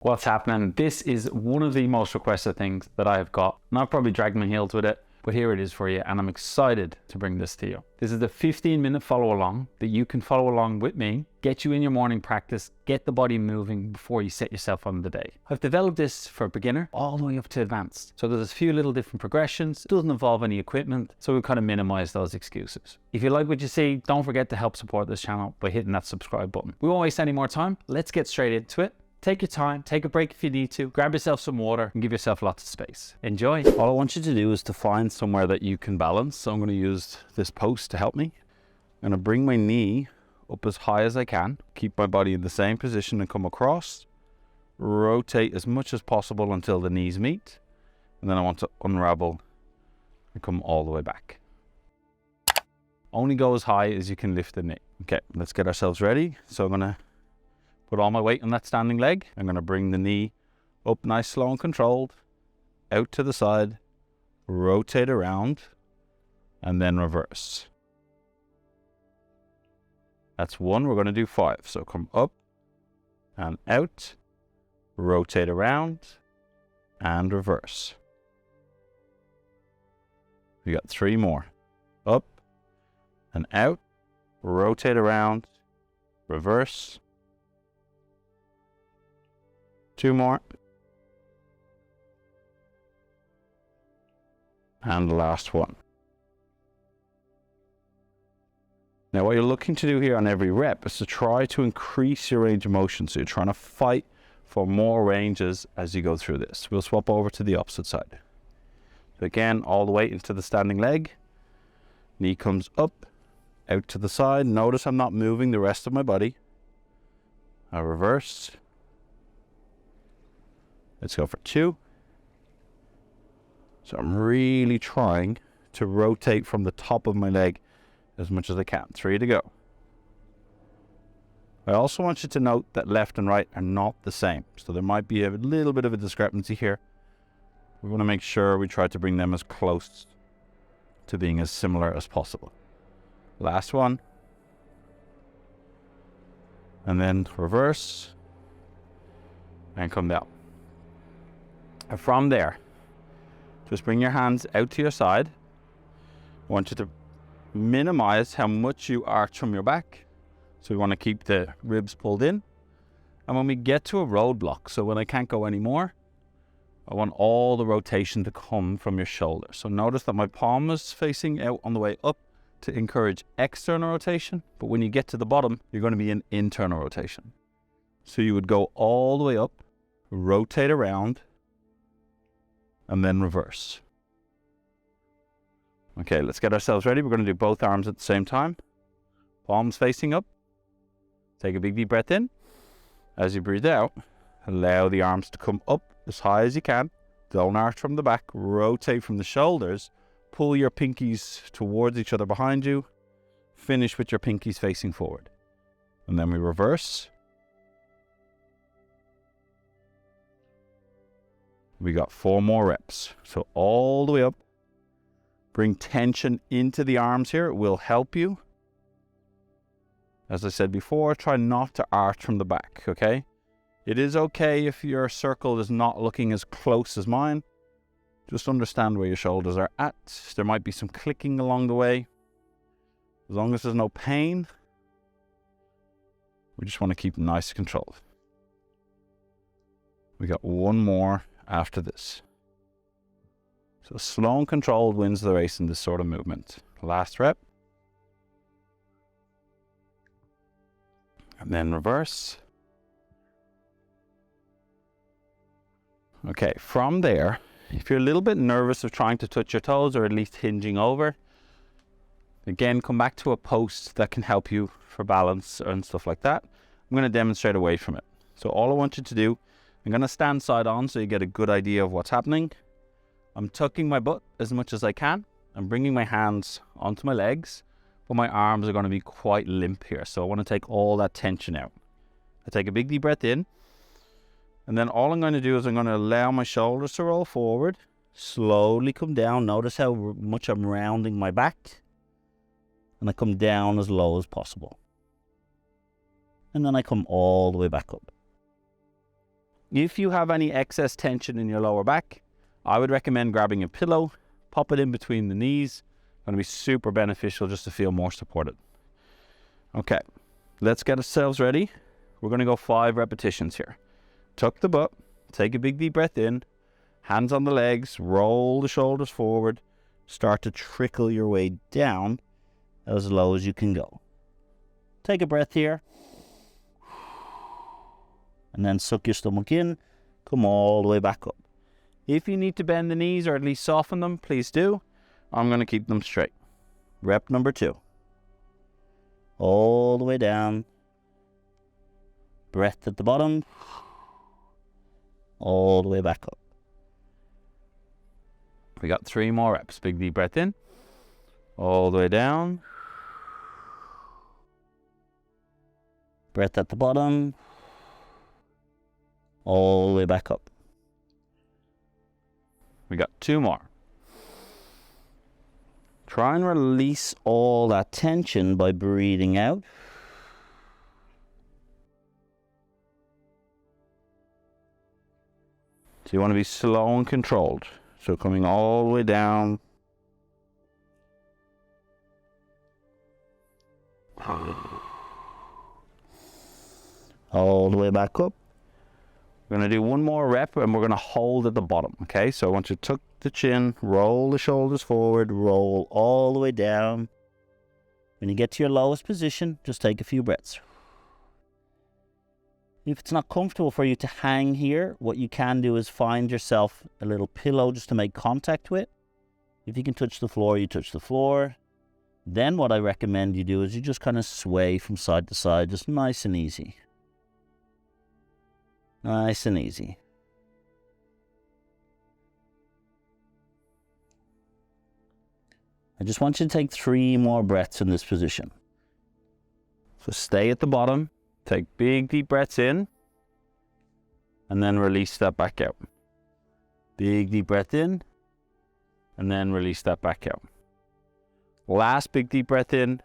What's happening? This is one of the most requested things that I have got, and I've probably dragged my heels with it, but here it is for you, and I'm excited to bring this to you. This is the 15-minute follow along that you can follow along with me, get you in your morning practice, get the body moving before you set yourself on the day. I've developed this for beginner all the way up to advanced. So there's a few little different progressions. It doesn't involve any equipment, so we kind of minimize those excuses. If you like what you see, don't forget to help support this channel by hitting that subscribe button. We won't waste any more time. Let's get straight into it. Take your time, take a break if you need to, grab yourself some water and give yourself lots of space. Enjoy. All I want you to do is to find somewhere that you can balance. So I'm going to use this post to help me. I'm going to bring my knee up as high as I can, keep my body in the same position and come across, rotate as much as possible until the knees meet, and then I want to unravel and come all the way back. Only go as high as you can lift the knee. Okay, let's get ourselves ready. So I'm going to put all my weight on that standing leg. I'm going to bring the knee up nice, slow and controlled, out to the side, rotate around, and then reverse. That's one. We're going to do 5. So come up and out, rotate around, and reverse. We got 3 more. Up and out, rotate around, reverse. 2 more. And the last one. Now what you're looking to do here on every rep is to try to increase your range of motion. So you're trying to fight for more ranges as you go through this. We'll swap over to the opposite side. So again, all the way into the standing leg. Knee comes up, out to the side. Notice I'm not moving the rest of my body. I reverse. Let's go for 2. So I'm really trying to rotate from the top of my leg as much as I can. 3 to go. I also want you to note that left and right are not the same. So there might be a little bit of a discrepancy here. We want to make sure we try to bring them as close to being as similar as possible. Last one. And then reverse. And come down. And from there, just bring your hands out to your side. I want you to minimize how much you arch from your back. So we want to keep the ribs pulled in. And when we get to a roadblock, so when I can't go anymore, I want all the rotation to come from your shoulder. So notice that my palm is facing out on the way up to encourage external rotation. But when you get to the bottom, you're going to be in internal rotation. So you would go all the way up, rotate around, and then reverse. Okay, let's get ourselves ready. We're going to do both arms at the same time. Palms facing up. Take a big deep breath in. As you breathe out, allow the arms to come up as high as you can. Don't arch from the back. Rotate from the shoulders. Pull your pinkies towards each other behind you. Finish with your pinkies facing forward. And then we reverse. We got 4 more reps. So all the way up. Bring tension into the arms here. It will help you. As I said before, try not to arch from the back, okay? It is okay if your circle is not looking as close as mine. Just understand where your shoulders are at. There might be some clicking along the way. As long as there's no pain, we just want to keep nice and controlled. We got 1 more after this. So slow and controlled wins the race in this sort of movement. Last rep. And then reverse. Okay, from there, if you're a little bit nervous of trying to touch your toes or at least hinging over, again, come back to a post that can help you for balance and stuff like that. I'm going to demonstrate away from it. So all I want you to do, I'm going to stand side on so you get a good idea of what's happening. I'm tucking my butt as much as I can. I'm bringing my hands onto my legs, but my arms are going to be quite limp here. So I want to take all that tension out. I take a big deep breath in. And then all I'm going to do is I'm going to allow my shoulders to roll forward. Slowly come down. Notice how much I'm rounding my back. And I come down as low as possible. And then I come all the way back up. If you have any excess tension in your lower back, I would recommend grabbing a pillow, pop it in between the knees. Going to be super beneficial just to feel more supported. Okay, let's get ourselves ready. We're going to go 5 repetitions here. Tuck the butt, take a big deep breath in, hands on the legs, roll the shoulders forward, start to trickle your way down as low as you can go. Take a breath here, and then suck your stomach in, come all the way back up. If you need to bend the knees or at least soften them, please do. I'm going to keep them straight. Rep number 2. All the way down. Breath at the bottom. All the way back up. We got 3 more reps. Big deep breath in. All the way down. Breath at the bottom. All the way back up. We got 2 more. Try and release all that tension by breathing out. So you want to be slow and controlled. So coming all the way down. All the way back up. We're going to do 1 more rep and we're going to hold at the bottom. Okay, so I want you to tuck the chin, roll the shoulders forward, roll all the way down. When you get to your lowest position, just take a few breaths. If it's not comfortable for you to hang here, what you can do is find yourself a little pillow just to make contact with. If you can touch the floor, you touch the floor. Then what I recommend you do is you just kind of sway from side to side, just nice and easy. Nice and easy. I just want you to take 3 more breaths in this position. So stay at the bottom, take big deep breaths in, and then release that back out. Big deep breath in, and then release that back out. Last big deep breath in,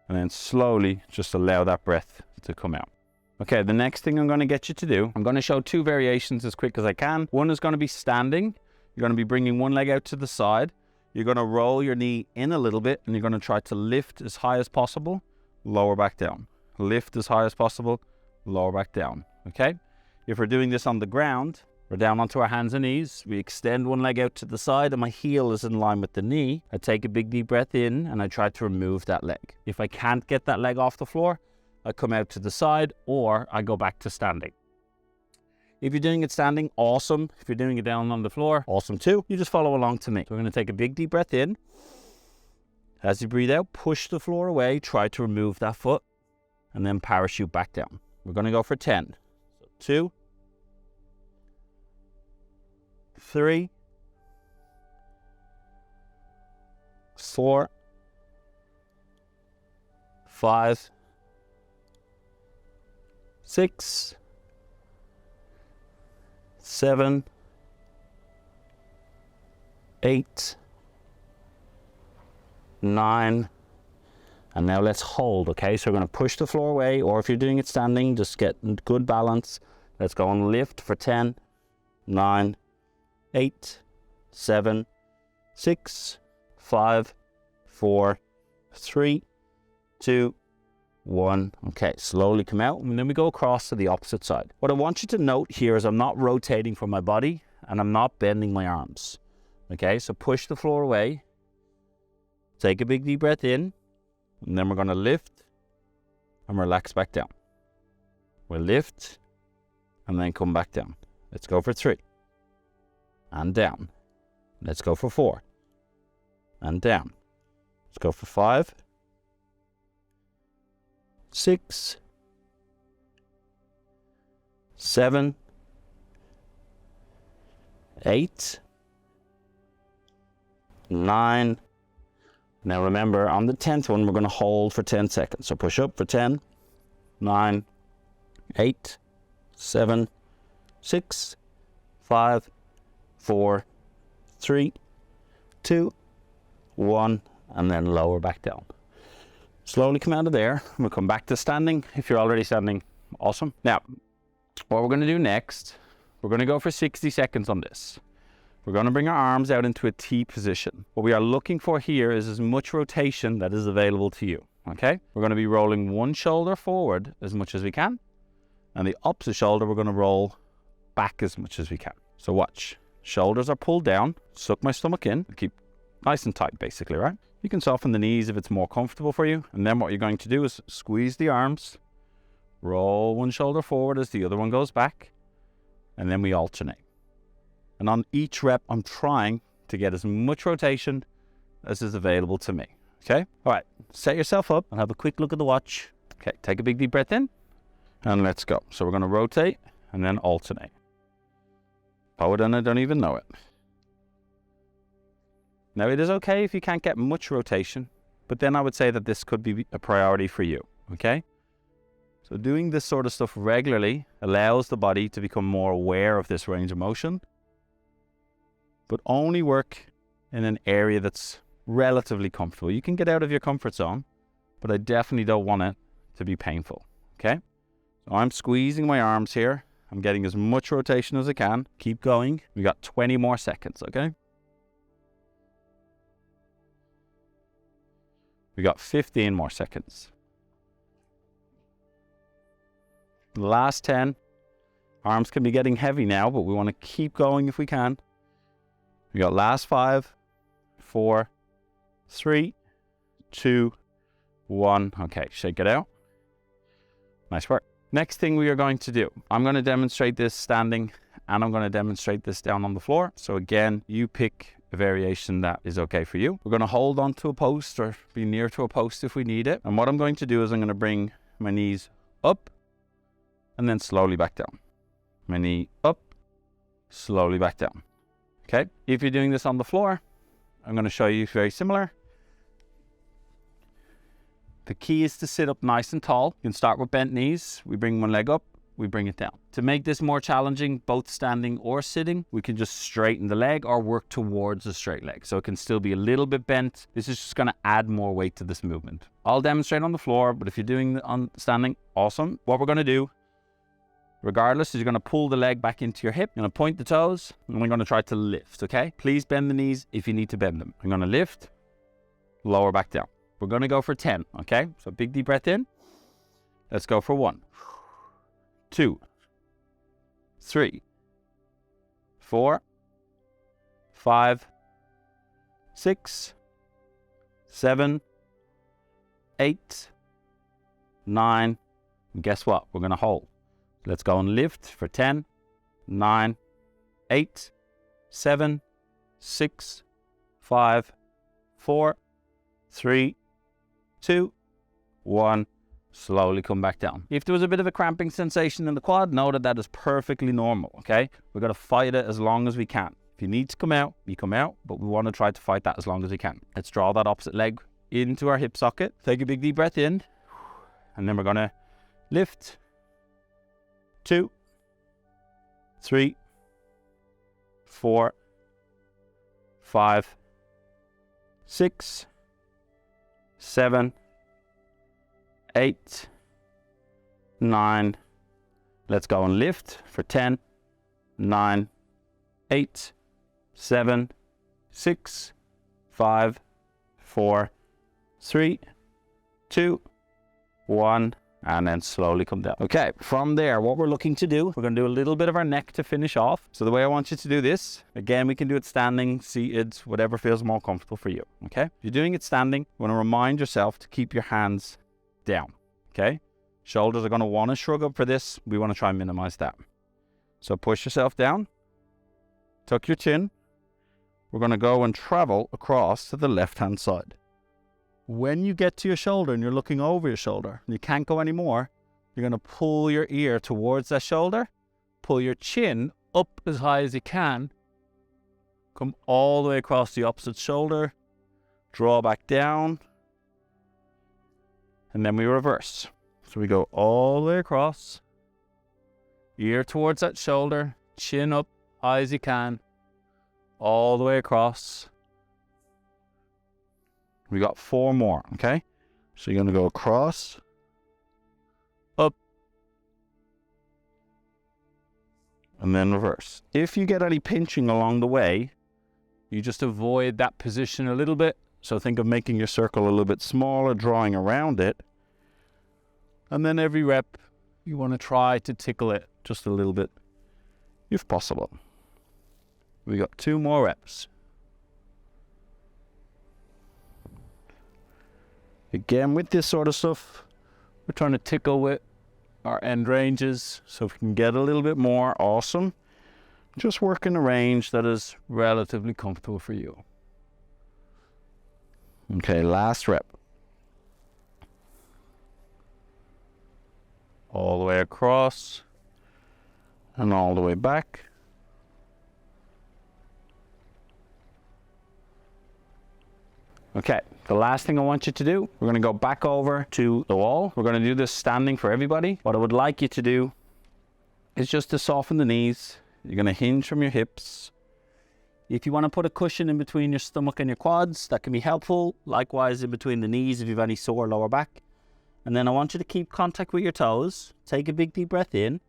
and then slowly just allow that breath to come out. Okay, the next thing I'm going to get you to do, I'm going to show 2 variations as quick as I can. One is going to be standing. You're going to be bringing one leg out to the side. You're going to roll your knee in a little bit, and you're going to try to lift as high as possible, lower back down. Lift as high as possible, lower back down. Okay? If we're doing this on the ground, we're down onto our hands and knees. We extend one leg out to the side, and my heel is in line with the knee. I take a big deep breath in, and I try to remove that leg. If I can't get that leg off the floor, I come out to the side, or I go back to standing. If you're doing it standing, awesome. If you're doing it down on the floor, awesome too. You just follow along to me. So we're going to take a big deep breath in. As you breathe out, push the floor away. Try to remove that foot, and then parachute back down. We're going to go for 10. So 2, 3, 4, 5, 6, 7, 8, 9, and now let's hold. Okay, so we're going to push the floor away, or if you're doing it standing, just get good balance. Let's go and lift for 10, 9, 8, 7, 6, 5, 4, 3, 2, 1. Okay, slowly come out, and then we go across to the opposite side. What I want you to note here is I'm not rotating from my body, and I'm not bending my arms. Okay, so push the floor away. Take a big deep breath in, and then we're going to lift and relax back down. We'll lift and then come back down. Let's go for 3. And down. Let's go for 4. And down. Let's go for 5. 6, 7, 8, 9. Now remember, on the 10th one, we're going to hold for 10 seconds. So push up for 10, 9, 8, 7, 6, 5, 4, 3, 2, 1, and then lower back down. Slowly come out of there. We'll come back to standing. If you're already standing, awesome. Now, What we're going to do next, we're going to go for 60 seconds on this. We're going to bring our arms out into a T position. What we are looking for here is as much rotation that is available to you, okay? We're going to be rolling one shoulder forward as much as we can, and the opposite shoulder we're going to roll back as much as we can. So watch. Shoulders are pulled down, suck my stomach in, keep nice and tight basically, right? You can soften the knees if it's more comfortable for you, and then what you're going to do is squeeze the arms, roll one shoulder forward as the other one goes back, and then we alternate. And on each rep, I'm trying to get as much rotation as is available to me, okay? All right, set yourself up and have a quick look at the watch. Okay, take a big deep breath in, and let's go. So we're gonna rotate and then alternate. Power and I don't even know it. Now it is okay if you can't get much rotation, but then I would say that this could be a priority for you, okay? So doing this sort of stuff regularly allows the body to become more aware of this range of motion, but only work in an area that's relatively comfortable. You can get out of your comfort zone, but I definitely don't want it to be painful, okay? So I'm squeezing my arms here. I'm getting as much rotation as I can. Keep going. We got 20 more seconds, okay? We got 15 more seconds. The last 10. Arms can be getting heavy now, but we want to keep going if we can. We got last 5, 4, 3, 2, 1. Okay, shake it out. Nice work. Next thing we are going to do, I'm going to demonstrate this standing and I'm going to demonstrate this down on the floor. So again, you pick a variation that is okay for you. We're going to hold onto a post or be near to a post if we need it. And what I'm going to do is I'm going to bring my knees up and then slowly back down. My knee up, slowly back down. Okay, if you're doing this on the floor, I'm going to show you very similar. The key is to sit up nice and tall. You can start with bent knees. We bring one leg up, we bring it down. To make this more challenging, both standing or sitting, we can just straighten the leg or work towards a straight leg. So it can still be a little bit bent. This is just going to add more weight to this movement. I'll demonstrate on the floor, but if you're doing it on standing, awesome. What we're going to do, regardless, is you're going to pull the leg back into your hip. You're going to point the toes, and we're going to try to lift, okay? Please bend the knees if you need to bend them. I'm going to lift, lower back down. We're going to go for 10, okay? So big deep breath in. Let's go for 1, 2, 3, 4, 5, 6, 7, 8, 9. And guess what? We're going to hold. Let's go and lift for 10, 9, 8, 7, 6, 5, 4, 3, 2, 1. Slowly come back down. If there was a bit of a cramping sensation in the quad, know that that is perfectly normal, okay? We're going to fight it as long as we can. If you need to come out, you come out, but we want to try to fight that as long as we can. Let's draw that opposite leg into our hip socket. Take a big deep breath in, and then we're going to lift. 2, 3, 4, 5, 6, 7, 8, 9. Let's go and lift for 10, 9, 8, 7, 6, 5, 4, 3, 2, 1. And then slowly come down. Okay, from there, what we're looking to do, we're going to do a little bit of our neck to finish off. So the way I want you to do this, again, we can do it standing, seated, whatever feels more comfortable for you, okay? If you're doing it standing, you want to remind yourself to keep your hands down, okay? Shoulders are going to want to shrug up for this. We want to try and minimize that. So push yourself down, tuck your chin. We're going to go and travel across to the left-hand side. When you get to your shoulder and you're looking over your shoulder and you can't go anymore, you're going to pull your ear towards that shoulder, pull your chin up as high as you can, come all the way across the opposite shoulder, draw back down, and then we reverse. So we go all the way across, ear towards that shoulder, chin up high as you can, all the way across. We got 4 more, okay? So you're going to go across, up, and then reverse. If you get any pinching along the way, you just avoid that position a little bit. So think of making your circle a little bit smaller, drawing around it. And then every rep, you want to try to tickle it just a little bit, if possible. We got 2 more reps. Again, with this sort of stuff, we're trying to tickle with our end ranges. So if we can get a little bit more, awesome. Just work in a range that is relatively comfortable for you. Okay, last rep. All the way across and all the way back. Okay, the last thing I want you to do, we're going to go back over to the wall. We're going to do this standing for everybody. What I would like you to do is just to soften the knees. You're going to hinge from your hips. If you want to put a cushion in between your stomach and your quads, that can be helpful. Likewise, in between the knees if you have any sore lower back. And then I want you to keep contact with your toes. Take a big deep breath in.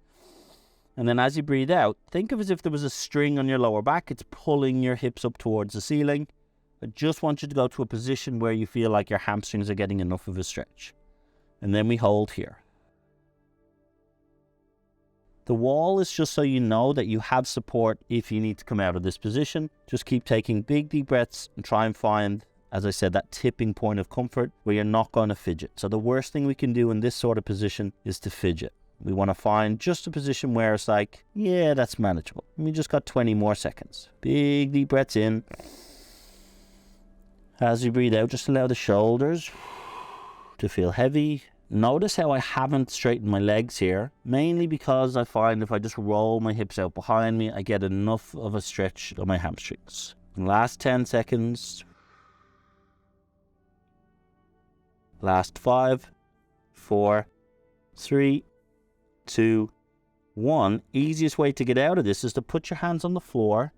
And then as you breathe out, think of it as if there was a string on your lower back. It's pulling your hips up towards the ceiling. I just want you to go to a position where you feel like your hamstrings are getting enough of a stretch. And then we hold here. The wall is just so you know that you have support if you need to come out of this position. Just keep taking big deep breaths and try and find, as I said, that tipping point of comfort where you're not going to fidget. So the worst thing we can do in this sort of position is to fidget. We want to find just a position where it's like, yeah, that's manageable. We just got 20 more seconds. Big deep breaths in. As you breathe out, just allow the shoulders to feel heavy. Notice how I haven't straightened my legs here, mainly because I find if I just roll my hips out behind me, I get enough of a stretch on my hamstrings. Last 10 seconds. Last 5, 4, 3, 2, 1. Easiest way to get out of this is to put your hands on the floor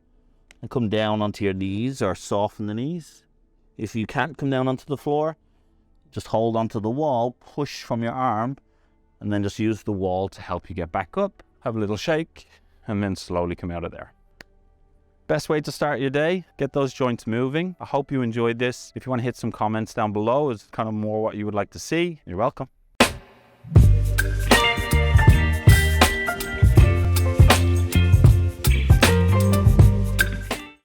and come down onto your knees or soften the knees. If you can't come down onto the floor, just hold onto the wall, push from your arm, and then just use the wall to help you get back up. Have a little shake, and then slowly come out of there. Best way to start your day, get those joints moving. I hope you enjoyed this. If you want to hit some comments down below, it's kind of more what you would like to see, you're welcome.